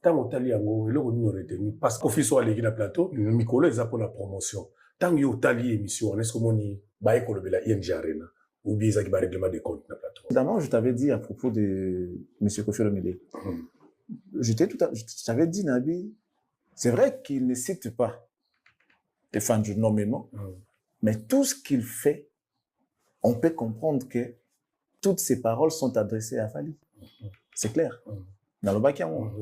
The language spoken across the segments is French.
tant otali yango eloko nini retenu parce que office wa leki na plateau mikolo eza pour la promotion tant yo otali émission est-ce que moni ba ekolobela ING Arena ou bien ça qui va règlement des comptes na plateau. Évidemment, je t'avais dit à propos de monsieur Koffi Olomide. Je t'avais dit, Nabi, c'est vrai qu'il ne cite pas les fans nommément, mais tout ce qu'il fait, on peut comprendre que toutes ses paroles sont adressées à Fally. C'est clair. Dans le Bakiaon.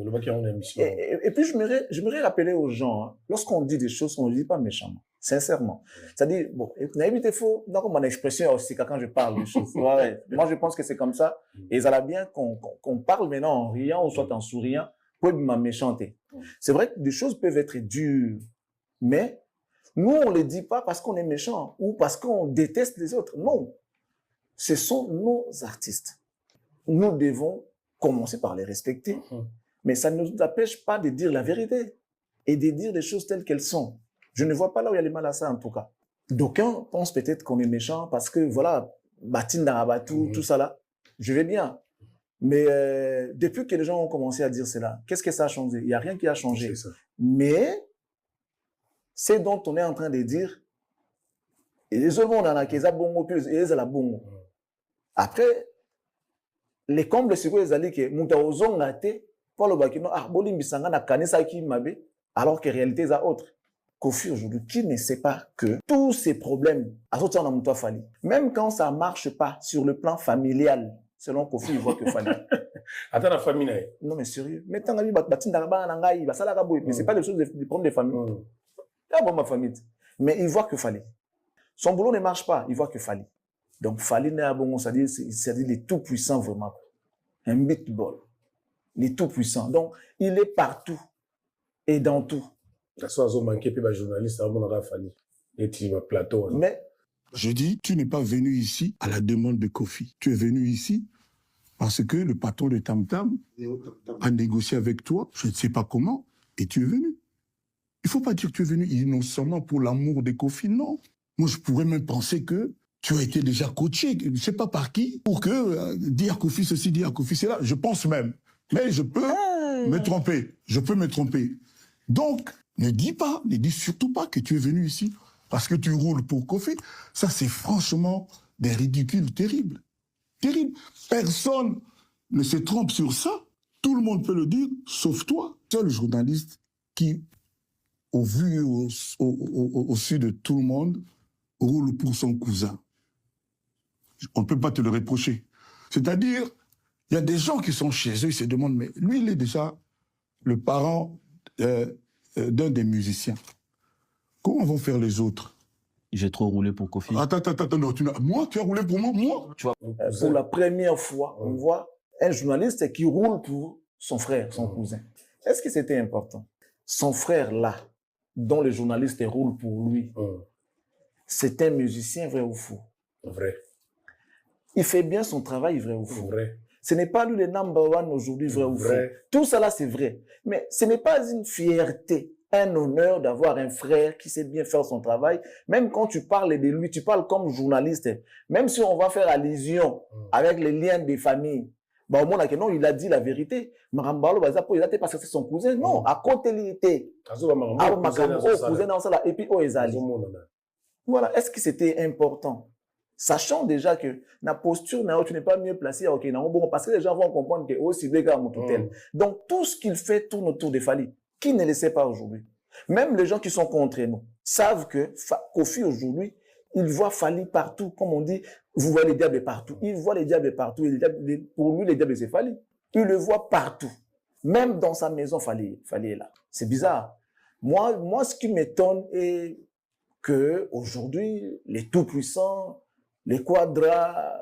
Et puis, je me rappeler aux gens, hein, lorsqu'on dit des choses, on ne dit pas méchamment, sincèrement. C'est-à-dire, bon, n'habitez faux, dans mon expression aussi, quand je parle des choses. Ouais, moi, je pense que c'est comme ça. Et ça va bien qu'on parle maintenant en riant ou soit en souriant, pour ma méchanter. C'est vrai que des choses peuvent être dures, mais nous, on ne les dit pas parce qu'on est méchant ou parce qu'on déteste les autres. Non. Ce sont nos artistes. Nous devons commencer par les respecter. Mais ça ne nous empêche pas de dire la vérité et de dire les choses telles qu'elles sont. Je ne vois pas là où il y a les mal à ça, en tout cas. D'aucuns pensent peut-être qu'on est méchant parce que, voilà, Batine Darabatou, tout ça là, je vais bien. Mais depuis que les gens ont commencé à dire cela, qu'est-ce que ça a changé? Il n'y a rien qui a changé. Mais c'est dont on est en train de dire, et les autres, on en a qui ont bongo plus, et ils ont la bongo. Après, les combles, c'est quoi les alliés qui ont gâté pour le bakino, ah, bolim bisanga na kanesa ki mabe, alors que réalité est autre. Koffi aujourd'hui, qui ne sait pas que tous ces problèmes, même quand ça ne marche pas sur le plan familial, selon Koffi, il voit que Fally. Attends, la famille, non, mais sérieux. Mais tant mais c'est pas les choses des problèmes de famille. Ah bon, ma famille. Mais il voit que Fally. Son boulot ne marche pas, il voit que Fally. Donc, Fally n'est pas bon, c'est-à-dire les tout-puissants vraiment. Un beatball. Les tout-puissants. Donc, il est partout et dans tout. Mais je dis, tu n'es pas venu ici à la demande de Koffi. Tu es venu ici parce que le patron de Tam Tam a négocié avec toi, je ne sais pas comment, et tu es venu. Il ne faut pas dire que tu es venu innocemment pour l'amour de Koffi, non. Moi, je pourrais même penser que tu as été déjà coaché, je ne sais pas par qui, pour que dire Koffi ceci, dire Koffi cela. Je pense même. Mais je peux me tromper. Je peux me tromper. Donc, ne dis surtout pas que tu es venu ici parce que tu roules pour Koffi. Ça, c'est franchement des ridicules terribles. Terribles. Personne ne se trompe sur ça. Tout le monde peut le dire, sauf toi. Tu es le journaliste qui, au vu et au su de tout le monde, roule pour son cousin. On ne peut pas te le reprocher. C'est-à-dire, il y a des gens qui sont chez eux, ils se demandent, mais lui, il est déjà le parent d'un des musiciens. Comment vont faire les autres? J'ai trop roulé pour Koffi. Attends, non, moi, tu as roulé pour moi? Tu vois, pour la première fois, on voit un journaliste qui roule pour son frère, son cousin. Est-ce que c'était important? Son frère là, dont le journaliste roule pour lui, c'est un musicien, vrai ou faux? Vrai. Il fait bien son travail, vrai ou faux? Vrai. Ce n'est pas lui le number one aujourd'hui, vrai ou faux? Tout cela, c'est vrai. Mais ce n'est pas une fierté, un honneur d'avoir un frère qui sait bien faire son travail. Même quand tu parles de lui, tu parles comme journaliste. Même si on va faire allusion avec les liens des familles, bah, au moins, non, il a dit la vérité. Marambalo, il a été parce que c'est son cousin. Non, à côté, il était. Et puis, voilà. Est-ce que c'était important? Sachant déjà que la posture, tu n'es pas mieux placé, parce que les gens vont comprendre que aussi les gars Donc, tout ce qu'il fait tourne autour de Fally. Qui ne le sait pas aujourd'hui? Même les gens qui sont contre nous savent que Koffi aujourd'hui, il voit Fally partout. Comme on dit, vous voyez les diables partout. Il voit les diables partout. Et pour lui, les diables, c'est Fally. Il le voit partout. Même dans sa maison, Fally est là. C'est bizarre. Moi, ce qui m'étonne est que aujourd'hui, les tout-puissants, les Quadras,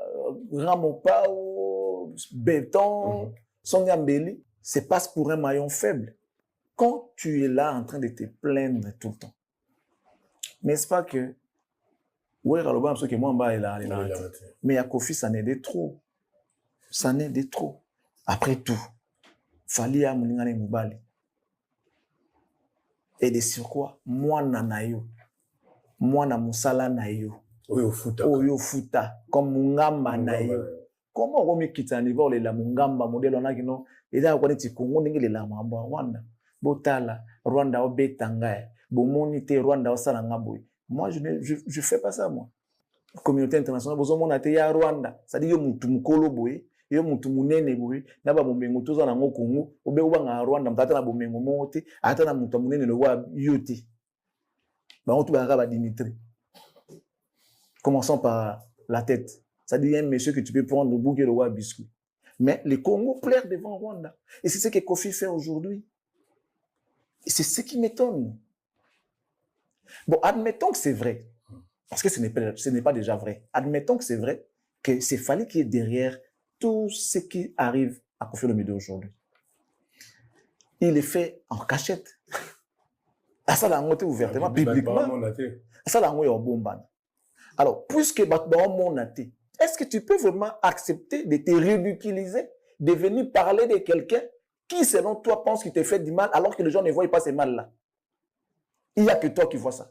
Ramopao, Béton, Songambeli, se passent pour un maillon faible. Quand tu es là en train de te plaindre tout le temps, n'est-ce pas que mais à Koffi, ça n'est de trop. Ça n'est de trop. Après tout, Fally a Moulingane Moubali. Et de sur quoi? Moi, Nanayo. Moi, na Moussala Nayo. Oyo Futa. Comme Mungamba Nayo. Comment on met quitte un niveau, la Mungamba, modèle, on a qui non, Et là, on est Congo, on est les lames en Rwanda. Botala, Rwanda, Obetanga, Bomonite, Rwanda, Osalangaboy. Moi, je fais pas ça, moi. Communauté internationale, besoin mon até ya Rwanda. Ça dit yo mutu mukolo boy, yo mutu munene boy, na ba bomengo toza na ngo Congo, obe uba nga Rwanda, mtata na bomengo mote, ata na mutu munene le wa yote. Ba on tout ba Dimitri. Commençons par la tête. Ça dit un monsieur que tu peux prendre le bouquet le wa biscuit. Mais le Congo pleure devant Rwanda. Et c'est ce que Kofi fait aujourd'hui. Et c'est ce qui m'étonne. Bon, admettons que c'est vrai. Parce que ce n'est pas déjà vrai. Admettons que c'est vrai, que c'est Fally qui est derrière tout ce qui arrive à Koffi Olomide aujourd'hui. Il est fait en cachette. Ça l'a monté ouvertement, publiquement. Ça l'a monté en bomban. Alors, puisque est-ce que tu peux vraiment accepter de te ridiculiser, de venir parler de quelqu'un qui, selon toi, pense qu'il te fait du mal, alors que les gens ne voient pas ce mal-là? Il n'y a que toi qui vois ça.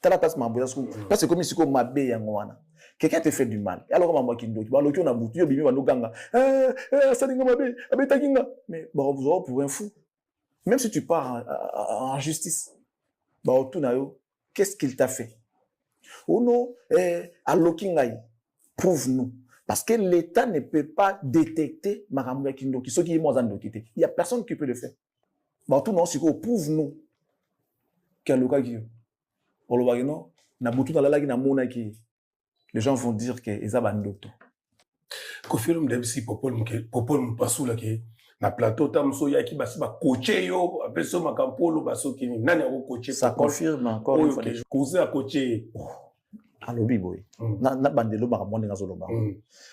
C'est comme si quelqu'un te fait du mal. Alors, mais bon, pour un fou, même si tu pars en justice, qu'est-ce qu'il t'a fait? Ou non, à Lokingaï, prouve-nous. Parce que l'État ne peut pas détecter Maramouya Kindoki, ce qui est moins en il n'y a personne qui peut le faire. Bon, tout non, c'est quoi, prouve-nous qu'il y a le cas qui les gens vont dire que ils ont un docteur. Koffi Olomide si popol mpasula ke na plateau tamso yaki basi ba coacher yo apeso makampolo baso kini nani ako coacher. Ça confirme encore une fois que cause à coacher alobi boy na bandelo makamone ngazoloba.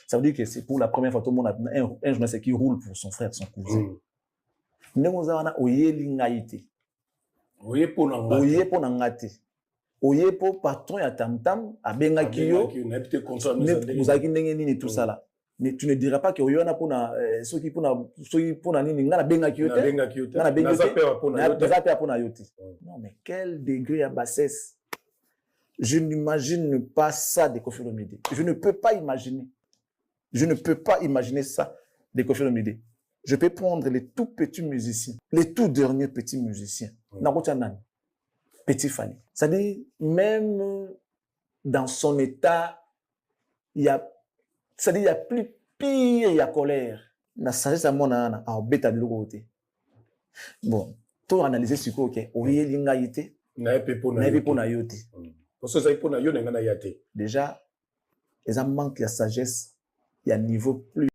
Ça veut dire que c'est pour la première fois tout le monde a un journaliste qui roule pour son frère, son cousin. Nemozana oyeli ngaite. Oye po na ngate. Oye po patron ya tamtam abenga kiyo vous avez nini tout ça là. Mais tu ne diras pas que oyona pona ceux qui pona nini ngana benga kiyo te ngana benga pona yote. Non mais quel degré à bassesse. Je n'imagine pas ça de Koffi Olomide. Je ne peux pas imaginer. Je ne peux pas imaginer ça de Koffi Olomide. Je peux prendre les tout petits musiciens, les tout derniers petits musiciens. Petit Fally. C'est-à-dire, même dans son état, il y a plus pire, il y a colère. La sagesse à mon âne, à bêta de l'autre. Bon, tout analyser ce que, oye lingaïté, naïpe pour naïote. Déjà, les gens manquent la sagesse, il y a un niveau plus